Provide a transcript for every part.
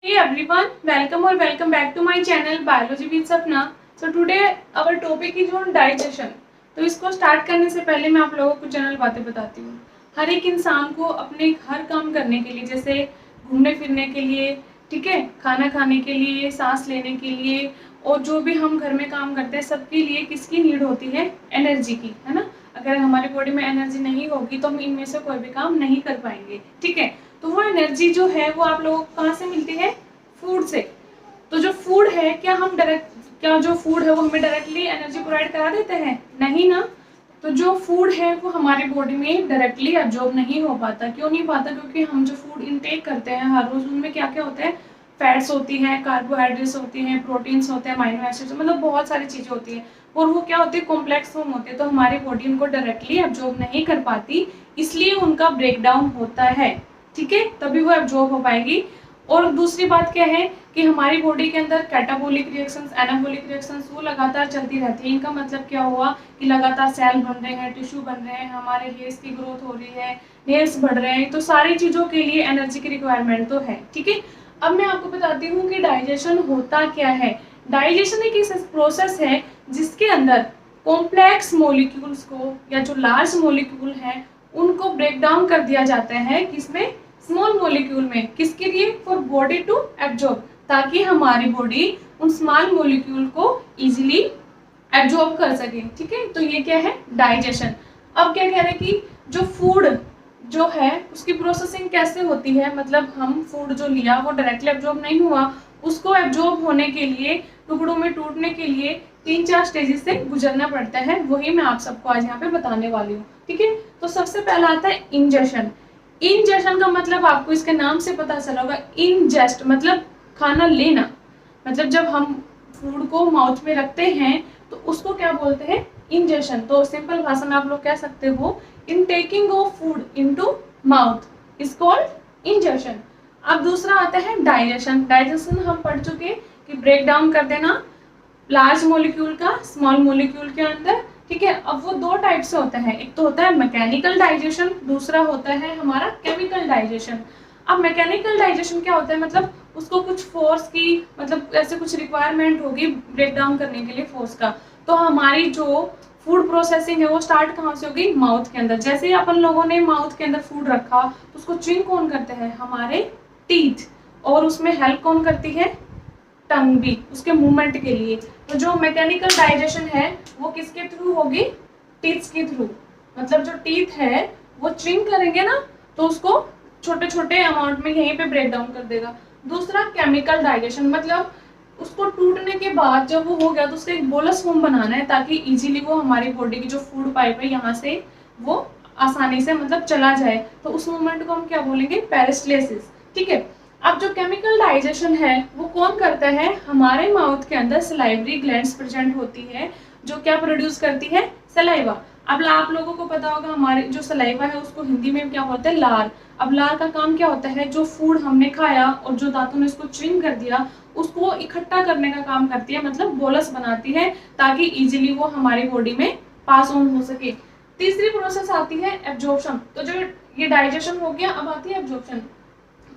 Hey everyone, welcome back to my channel Biology with Sapna. So today our topic is on digestion. तो इसको start करने से पहले मैं आप लोगों को जनरल बातें बताती हूँ। हर एक इंसान को अपने हर काम करने के लिए, जैसे घूमने फिरने के लिए, ठीक है, खाना खाने के लिए, सांस लेने के लिए और जो भी हम घर में काम करते हैं सबके लिए किसकी नीड होती है? एनर्जी की, है ना। अगर हमारी बॉडी में एनर्जी नहीं होगी तो हम इनमें से कोई भी काम नहीं कर पाएंगे, ठीक है। तो वो एनर्जी जो है वो आप लोगों को कहाँ से मिलती है? फूड से। तो जो फूड है, क्या जो फूड है वो हमें डायरेक्टली एनर्जी प्रोवाइड करा देते हैं? नहीं ना। तो जो फूड है वो हमारी बॉडी में डायरेक्टली एब्जॉर्ब नहीं हो पाता। क्यों नहीं पाता? क्योंकि हम जो फूड इनटेक करते हैं हर रोज, उनमें क्या क्या होता है? फैट्स होती हैं, कार्बोहाइड्रेट्स होती हैं, प्रोटीन्स होते हैं, अमाइनो एसिड्स, मतलब बहुत सारी चीजें होती हैं। और वो क्या होती है? कॉम्प्लेक्स फॉर्म होते हैं, तो हमारी बॉडी उनको डायरेक्टली एब्जॉर्ब नहीं कर पाती, इसलिए उनका ब्रेक डाउन होता है, ठीक है, तभी वो एब्जॉर्ब हो पाएगी। और दूसरी बात क्या है कि हमारी बॉडी के अंदर कैटाबोलिक रिएक्शंस, एनाबोलिक रिएक्शंस वो लगातार चलती रहती है। इनका मतलब क्या हुआ कि लगातार सेल बन रहे हैं, टिश्यू बन रहे हैं, हमारे हेयर्स की ग्रोथ हो रही है, नेल्स बढ़ रहे हैं, तो सारी चीजों के लिए एनर्जी की रिक्वायरमेंट तो है, ठीक है। अब मैं आपको बताती हूँ कि डाइजेशन होता क्या है। डाइजेशन एक ऐसा प्रोसेस है जिसके अंदर कॉम्प्लेक्स मॉलिक्यूल्स को, या जो लार्ज मॉलिक्यूल है उनको ब्रेक डाउन कर दिया जाता है, किसमें? स्मॉल मॉलिक्यूल में। किसके लिए? फॉर बॉडी टू एब्जॉर्ब, ताकि हमारी बॉडी उन स्मॉल मॉलिक्यूल को इजीली एब्जॉर्ब कर सके, ठीक है। तो ये क्या है? डाइजेशन। अब क्या कह रहे हैं कि जो फूड जो है उसकी प्रोसेसिंग कैसे होती है, मतलब हम फूड जो लिया वो डायरेक्टली एब्जॉर्ब नहीं हुआ, उसको एब्जॉर्ब होने के लिए, टुकड़ों में टूटने के लिए 3-4 स्टेजेस से गुजरना पड़ता है। वही मैं आप सबको आज यहाँ पे बताने वाली हूँ, ठीक है। तो सबसे पहला आता है इंजेशन। इंजेशन का मतलब आपको इसके नाम से पता चला होगा। इंजेस्ट मतलब खाना लेना, मतलब जब हम फूड को माउथ में रखते हैं तो उसको क्या बोलते हैं? इंजेशन। तो सिंपल भाषा में आप लोग कह सकते हो in taking of food into mouth is called ingestion. अब दूसरा आता है डाइजेशन। डाइजेशन हम पढ़ चुके कि ब्रेक डाउन कर देना लार्ज मॉलिक्यूल का स्मॉल मॉलिक्यूल के अंदर, ठीक है। अब वो दो टाइप से होता है, एक तो होता है मैकेनिकल डाइजेशन, दूसरा होता है हमारा केमिकल डाइजेशन। अब मैकेनिकल डाइजेशन क्या होता है? मतलब उसको कुछ फोर्स की, मतलब ऐसे कुछ रिक्वायरमेंट होगी ब्रेक डाउन करने के लिए फोर्स का। तो हमारी जो फूड प्रोसेसिंग है वो स्टार्ट कहाँ से होगी? माउथ के अंदर। जैसे ही अपन लोगों ने माउथ के अंदर फूड रखा तो उसको च्युइंग कौन करते हैं? हमारे टीथ। और उसमें हेल्प कौन करती है? टंग भी, उसके मूवमेंट के लिए। तो जो मैकेनिकल डाइजेशन है वो किसके थ्रू होगी? टीथ के थ्रू। मतलब जो टीथ है वो च्युइंग करेंगे ना, तो उसको छोटे छोटे अमाउंट में यहीं पे ब्रेक डाउन कर देगा। दूसरा केमिकल डाइजेशन, मतलब उसको टूटने के बाद जब वो हो गया तो उसका एक बोलस फॉर्म बनाना है, ताकि इजीली वो हमारी बॉडी की जो फूड पाइप है यहाँ से वो आसानी से मतलब चला जाए। तो उस मूवमेंट को हम क्या बोलेंगे? पेरिस्टलिसिस, ठीक है। अब जो केमिकल डाइजेशन है वो कौन करता है? हमारे माउथ के अंदर सलाइवरी ग्लैंड्स प्रेजेंट होती है, जो क्या प्रोड्यूस करती है? सलाइवा। अब आप लोगों को पता होगा हमारे जो सलाइवा है उसको हिंदी में क्या बोलते हैं? लार। अब लार का काम क्या होता है? जो फूड हमने खाया और जो दांतों ने उसको च्युइंग कर दिया उसको इकट्ठा करने का काम करती है, मतलब बोलस बनाती है, ताकि इजीली वो हमारी बॉडी में पास ऑन हो सके। तीसरी प्रोसेस आती है एब्जॉर्प्शन। तो जो ये डाइजेशन हो गया, अब आती है एब्जॉर्प्शन।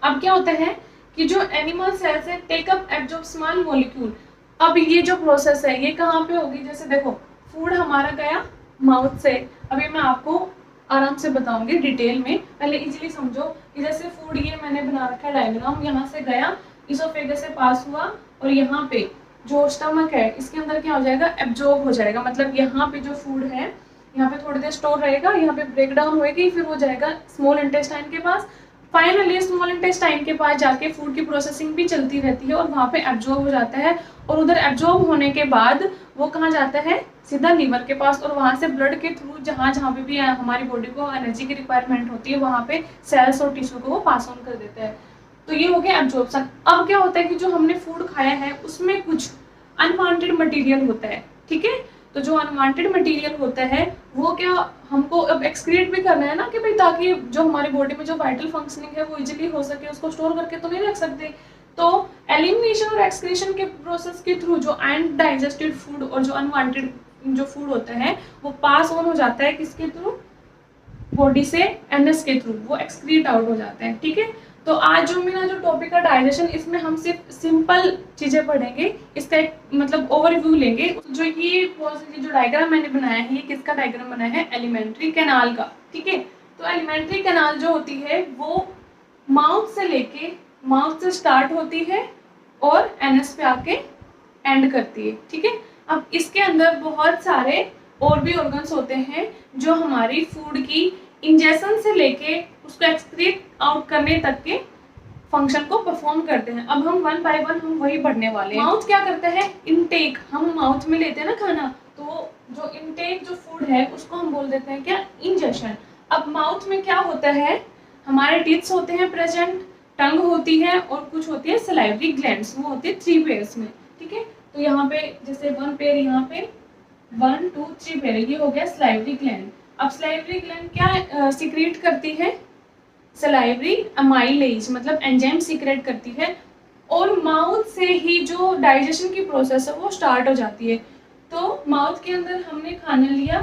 अब क्या होता है कि जो एनिमल सेल्स है take up absorb small molecule. अब ये जो प्रोसेस है ये कहाँ पे होगी? जैसे देखो फूड हमारा गया माउथ से, अभी मैं आपको आराम से बताऊंगी डिटेल में, पहले इजीली समझो कि जैसे फूड ये मैंने बना रखा है डायग्राम, यहाँ से गया, इसोफेगस से पास हुआ और यहाँ पे जो स्टमक है इसके अंदर क्या हो जाएगा? एब्जॉर्ब हो जाएगा। मतलब यहाँ पे जो फूड है यहाँ पे थोड़ी देर स्टोर रहेगा, यहाँ पे ब्रेक डाउन होगी, फिर वो जाएगा स्मॉल इंटेस्टाइन के पास, फाइनली स्मॉल इंटेस्टाइन के पास जाके फूड की प्रोसेसिंग भी चलती रहती है और वहाँ पे एब्जॉर्ब हो जाता है। और उधर एब्जॉर्ब होने के बाद वो कहाँ जाता है? सीधा लीवर के पास, और वहाँ से ब्लड के थ्रू जहाँ जहाँ पे भी हमारी बॉडी को एनर्जी की रिक्वायरमेंट होती है वहाँ पे सेल्स और टिश्यू को वो पास ऑन कर देता है। तो ये हो गया एब्जॉर्प्शन। अब क्या होता है कि जो हमने फूड खाया है उसमें कुछ अनवांटेड मटेरियल होता है, ठीक है। तो जो अनवांटेड मटेरियल होता है वो क्या हमको अब एक्सक्रीट भी करना है ना, कि भाई ताकि जो हमारी बॉडी में जो वाइटल फंक्शनिंग है वो इजीली हो सके, उसको स्टोर करके तो नहीं रख सकते। तो एलिमिनेशन और एक्सक्रीशन के प्रोसेस के थ्रू जो अनडाइजेस्टेड फूड और जो अनवांटेड जो फूड होता है वो पास ऑन हो जाता है किसके थ्रू? बॉडी से एनएस के थ्रू वो एक्सक्रीट आउट हो जाते हैं, ठीक है। तो आज जो मेरा जो टॉपिक है डाइजेशन, इसमें हम सिर्फ सिंपल चीज़ें पढ़ेंगे, इसका एक मतलब ओवरव्यू लेंगे। जो ये जो डायग्राम मैंने बनाया है, ये किसका डायग्राम बनाया है? एलिमेंट्री कैनाल का। ठीक है, तो एलिमेंट्री कैनाल जो होती है वो माउथ से लेके, माउथ से स्टार्ट होती है और एनएस पे आके एंड करती है। ठीक है, अब इसके अंदर बहुत सारे और भी ऑर्गन्स होते हैं जो हमारी फूड की इंजेक्शन से लेके उसको एक्सक्रीट आउट करने तक के फंक्शन को परफॉर्म करते हैं। अब हम वन बाय वन हम वही पढ़ने वाले हैं। माउथ क्या करता है? इनटेक, हम माउथ में लेते हैं ना खाना, तो जो इनटेक जो फूड है उसको हम बोल देते हैं क्या? इंजेक्शन। अब माउथ में क्या होता है? हमारे टीथ्स होते हैं प्रेजेंट, टंग होती है और कुछ होती है सलाइवरी ग्लैंड्स, वो होती है 3 पेयर्स में। ठीक है, तो यहाँ पे जैसे 1 पेयर, यहाँ पे 1 2 3 पेयर, ये हो गया सलाइवरी ग्लैंड। अब सलाइवरी ग्लैंड क्या सीक्रेट करती है? सलाइवरी अमाइलेज, मतलब एंजाइम सीक्रेट करती है, और माउथ से ही जो डाइजेशन की प्रोसेस है वो स्टार्ट हो जाती है। तो माउथ के अंदर हमने खाना लिया,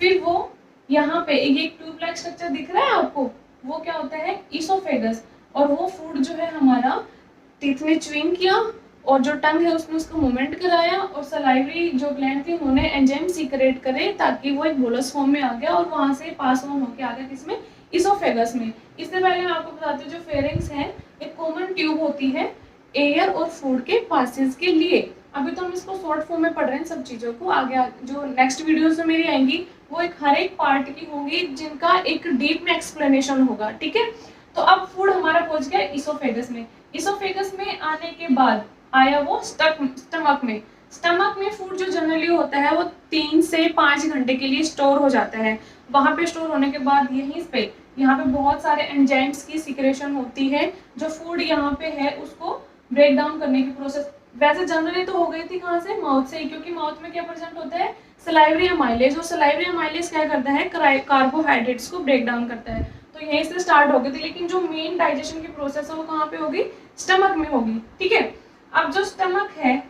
फिर वो यहाँ पे एक ट्यूब लाइक स्ट्रक्चर दिख रहा है आपको, वो क्या होता है? ईसोफेगस। और वो फूड जो है हमारा टीथ ने च्यूइंग किया, और जो टंग है उसने उसको मूवमेंट कराया, और सलाइवरी जो ग्लैंड थी उन्होंने एंजाइम सीक्रेट करे ताकि वो एक बोलस फॉर्म में आ गया और वहां से पास ऑन होके आ गया किसमें? ईसोफेगस में। इससे पहले मैं आपको बताती हूँ, जो फेरिंग्स है एक कॉमन ट्यूब होती है एयर और फूड के पासेज के लिए। अभी तो हम इसको शॉर्ट फॉर्म में पढ़ रहे हैं सब चीज़ों को, आगे जो नेक्स्ट वीडियोस में मेरी आएंगी वो एक हर एक पार्ट की होंगी जिनका एक डीप में एक्सप्लेनेशन होगा। ठीक है, तो अब फूड हमारा पहुंच गया ईसोफेगस में। ईसोफेगस में आने के बाद आया वो स्टमक में। स्टमक में फूड जो जनरली होता है वो 3 से 5 घंटे के लिए स्टोर हो जाता है। वहां पे स्टोर होने के बाद यहीं पे यहाँ पे बहुत सारे एंजाइम्स की सिक्रेशन होती है, जो फूड यहाँ पे है उसको ब्रेक डाउन करने की प्रोसेस वैसे जनरली तो हो गई थी कहाँ से? माउथ से ही, क्योंकि माउथ में क्या प्रेजेंट होता है? Salivary amylase. और सलाइवरी अमाइलेज क्या करता है? कार्बोहाइड्रेट्स को ब्रेक डाउन करता है। तो यहीं से स्टार्ट हो गई थी, लेकिन जो मेन डाइजेशन की प्रोसेस है वो कहाँ पे होगी? स्टमक में होगी। ठीक है, अब जो स्टमक है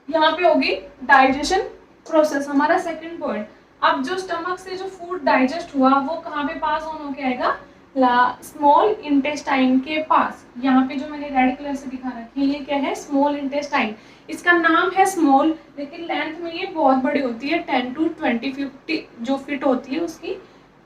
यहाँ पे होगी डाइजेशन प्रोसेस, हमारा सेकंड पॉइंट। अब जो स्टमक से जो फूड डाइजेस्ट हुआ वो कहाँ पे पास ऑन होके आएगा? स्मॉल इंटेस्टाइन के पास। यहाँ पे जो मैंने रेड कलर से दिखा रखी है ये क्या है? Small intestine. इसका नाम है स्मॉल, लेकिन लेंथ में ये बहुत बड़ी होती है, 10 to 20 जो फिट होती है उसकी,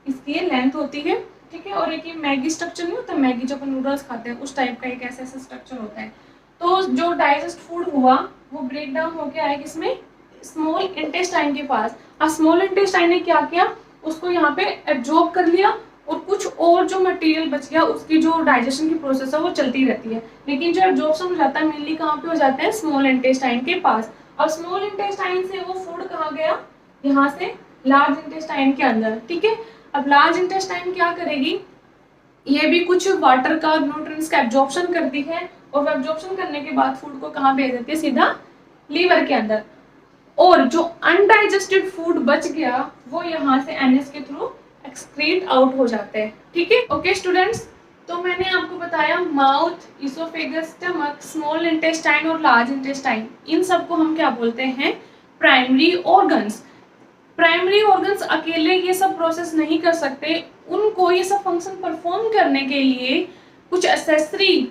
इसकी ये लेंथ होती है। ठीक है, और एक ये मैगी स्ट्रक्चर नहीं होता, मैगी जो अपन नूडल्स खाते हैं उस टाइप का एक ऐसा स्ट्रक्चर होता है। तो जो डाइजेस्ट फूड हुआ वो ब्रेक डाउन होके आया किसमें? स्मॉल इंटेस्टाइन के पास। अब स्मॉल इंटेस्टाइन ने क्या किया? उसको यहाँ पे एब्जॉर्ब कर लिया, और कुछ और जो मटेरियल बच गया उसकी जो डाइजेशन की प्रोसेस है वो चलती रहती है, लेकिन जो एब्जॉर्प्शन हो जाता है मेनली कहाँ पे हो जाता है? स्मॉल इंटेस्टाइन के पास। और स्मॉल इंटेस्टाइन से वो फूड कहाँ गया? यहाँ से लार्ज इंटेस्टाइन के अंदर। ठीक है, अब लार्ज इंटेस्टाइन क्या करेगी? ये भी कुछ वाटर का, न्यूट्रिएंट्स का एब्जॉर्प्शन करती है, और एब्जॉर्प्शन करने के बाद फूड को कहाँ भेज देती है? सीधा लीवर के अंदर। और जो अनडाइजेस्टेड फूड बच गया वो यहाँ से एनएस के थ्रू एक्सक्रीट आउट हो जाते हैं। ठीक है, ओके स्टूडेंट्स, तो मैंने आपको बताया mouth, oesophagus, stomach, small intestine और लार्ज इंटेस्टाइन, इन सबको हम क्या बोलते हैं? Primary organs. प्राइमरी ऑर्गन्स अकेले ये सब प्रोसेस नहीं कर सकते, उनको ये सब फंक्शन परफॉर्म करने के लिए कुछ एक्सेसरी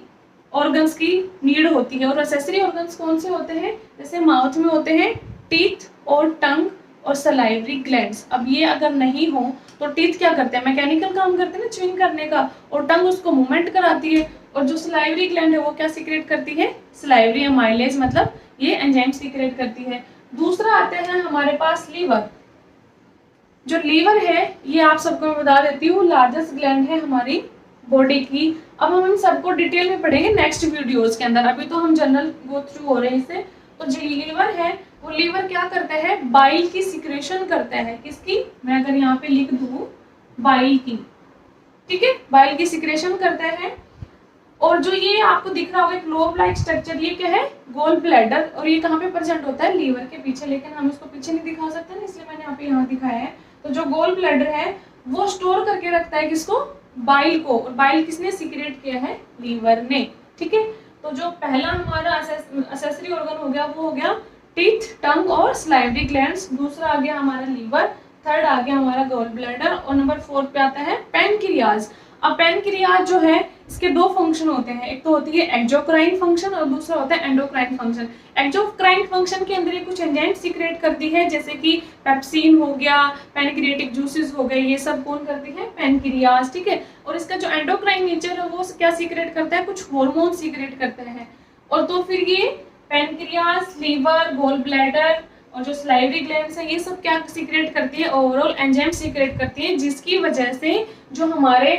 ऑर्गन्स की नीड होती है। और एक्सेसरी ऑर्गन्स कौन से होते हैं? जैसे माउथ में होते हैं टीथ और टंग और सलाइवरी ग्लैंड्स। अब ये अगर नहीं हो तो टीथ क्या करते हैं? मैकेनिकल काम करते हैं ना, च्युइंग करने का, और टंग उसको मूवमेंट कराती है, और जो सलाइवरी ग्लैंड है वो क्या सीक्रेट करती है? सलाइवरी अमाइलेज, मतलब ये एंजाइम सीक्रेट करती है। दूसरा आते हैं हमारे पास लीवर। जो लीवर है ये आप सबको मैं बता देती हूँ लार्जेस्ट ग्लैंड है हमारी बॉडी की। अब हम इन सबको डिटेल में पढ़ेंगे नेक्स्ट वीडियोस के अंदर, अभी तो हम जनरल गो थ्रू हो रहे हैं इससे। तो जो लीवर है वो लीवर क्या करता है? बाइल की सिक्रेशन करता है। किसकी? मैं अगर यहाँ पे लिख दूँ, बाइल की। ठीक है, बाइल की सिक्रेशन करता है। और जो ये आपको दिख रहा होगा एक लोब लाइक स्ट्रक्चर, ये क्या है? Gall bladder. और ये कहाँ पे प्रेजेंट होता है? लीवर के पीछे, लेकिन हम इसको पीछे नहीं दिखा सकते ना, इसलिए मैंने यहाँ दिखाया है। तो जो गोल ब्लैडर है वो स्टोर करके रखता है किसको? बाइल को। और बाइल किसने सीक्रेट किया है? लीवर ने। ठीक है, तो जो पहला हमारा एक्सेसरी ऑर्गन हो गया वो हो गया टीथ, टंग और सलाइवरी ग्लैंड्स। दूसरा आ गया हमारा लीवर, थर्ड आ गया हमारा गोल ब्लैडर, और नंबर 4 पे आता है पैनक्रियाज। अब पैनक्रियाज जो है इसके दो फंक्शन होते हैं, एक तो होती है एक्सोक्राइन फंक्शन और दूसरा होता है एंडोक्राइन फंक्शन। एक्सोक्राइन फंक्शन के अंदर ये कुछ एंजाइम सीक्रेट करती है, जैसे कि पेप्सिन हो गया, पैनक्रियाटिक जूसेस हो गए, ये सब कौन करती है, पैनक्रियाज, ठीक है। और इसका जो एंडोक्राइन नेचर है वो क्या सीक्रेट करता है, कुछ हार्मोन सीक्रेट करते हैं। और तो फिर ये पैनक्रियाज, लीवर, गोल ब्लैडर और जो सलाइवरी ग्लैंड्स है ये सब क्या सीक्रेट करती है, ओवरऑल एंजाइम सीक्रेट करती है, जिसकी वजह से जो हमारे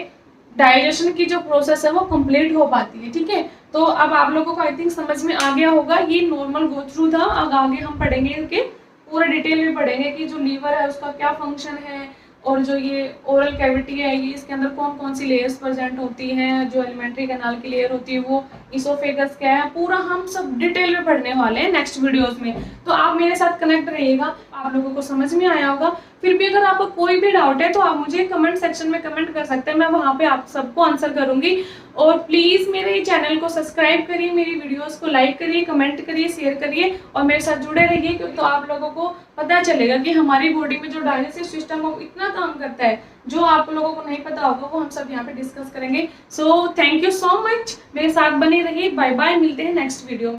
डाइजेशन की जो प्रोसेस है वो कंप्लीट हो पाती है, ठीक है। तो अब आप लोगों को आई थिंक समझ में आ गया होगा, ये नॉर्मल गो थ्रू था। अब आगे हम पढ़ेंगे कि पूरा डिटेल में पढ़ेंगे कि जो लीवर है उसका क्या फंक्शन है, और जो ये ओरल कैविटी है ये इसके अंदर कौन कौन सी लेयर्स प्रेजेंट होती हैं, जो एलिमेंट्री कैनाल की लेयर होती है वो, इसोफेगस क्या है, पूरा हम सब डिटेल में पढ़ने वाले हैं नेक्स्ट वीडियोस में। तो आप मेरे साथ कनेक्ट रहिएगा, आप लोगों को समझ में आया होगा। फिर भी अगर आपको कोई भी डाउट है तो आप मुझे कमेंट सेक्शन में कमेंट कर सकते हैं, मैं वहाँ पे आप सबको आंसर करूंगी। और प्लीज़ मेरे चैनल को सब्सक्राइब करिए, मेरी वीडियोस को लाइक करिए, कमेंट करिए, शेयर करिए और मेरे साथ जुड़े रहिए, क्योंकि तो आप लोगों को पता चलेगा कि हमारी बॉडी में जो डाइजेस्टिव सिस्टम है वो इतना काम करता है, जो आप लोगों को नहीं पता होगा वो हम सब यहाँ पे डिस्कस करेंगे। So thank you so much, मेरे साथ बने रहिए। बाय बाय, मिलते हैं नेक्स्ट वीडियो।